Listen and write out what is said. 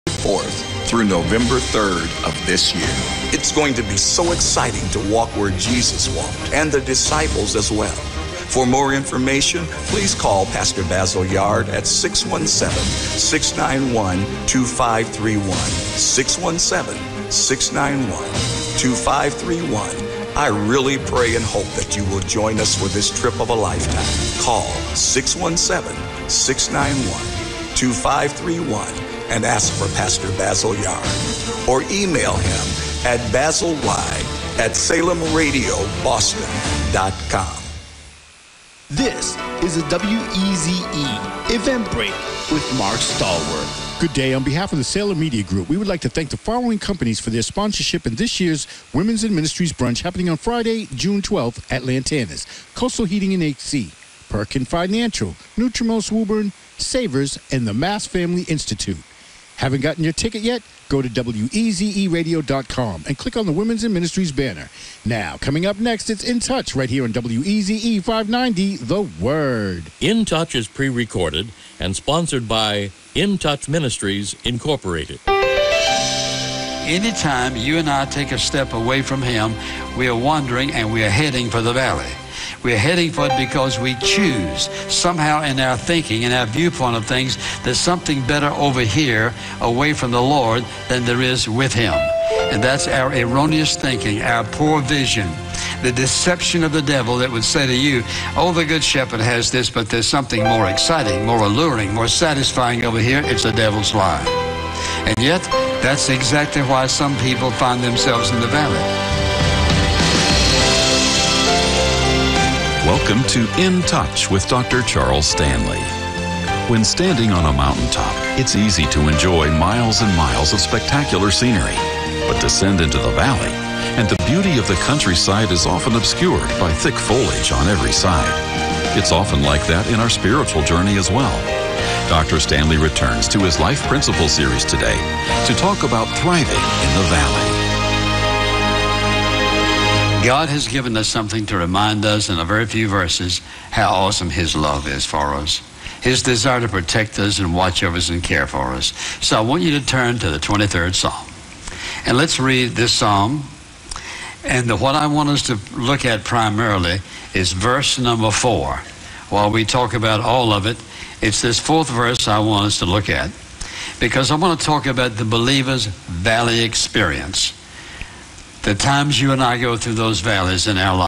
4th through November 3rd of this year. It's going to be so exciting to walk where Jesus walked, and the disciples as well. For more information, please call Pastor Basil Yard at 617-691-2531. 617-691-2531. I really pray and hope that you will join us for this trip of a lifetime. Call 617-691-2531 and ask for Pastor Basil Yard, or email him at basilY@salemradioboston.com. This is a WEZE event break with Mark Stallworth. Good day. On behalf of the Salem Media Group, we would like to thank the following companies for their sponsorship in this year's Women's and Ministries Brunch happening on Friday, June 12th at Lantana's. Coastal Heating and AC, Perkin Financial, Nutrimos Woburn, Savers, and the Mass Family Institute. Haven't gotten your ticket yet? Go to WEZERadio.com and click on the Women's and Ministries banner. Now, coming up next, it's In Touch right here on WEZE 590, The Word. In Touch is pre-recorded and sponsored by In Touch Ministries, Incorporated. Anytime you and I take a step away from Him, we are wandering and we are heading for the valley. We're heading for it because we choose somehow in our thinking, in our viewpoint of things, there's something better over here away from the Lord than there is with Him. And that's our erroneous thinking, our poor vision, the deception of the devil that would say to you, oh, the Good Shepherd has this, but there's something more exciting, more alluring, more satisfying over here. It's the devil's lie. And yet, that's exactly why some people find themselves in the valley. Welcome to In Touch with Dr. Charles Stanley. When standing on a mountaintop, it's easy to enjoy miles and miles of spectacular scenery, but descend into the valley, and the beauty of the countryside is often obscured by thick foliage on every side. It's often like that in our spiritual journey as well. Dr. Stanley returns to his Life Principles series today to talk about thriving in the valley. God has given us something to remind us in a very few verses how awesome His love is for us. His desire to protect us and watch over us and care for us. So I want you to turn to the 23rd Psalm. And let's read this Psalm. And what I want us to look at primarily is verse number 4. While we talk about all of it, it's this 4th verse I want us to look at, because I want to talk about the believer's valley experience. The times you and I go through those valleys in our life.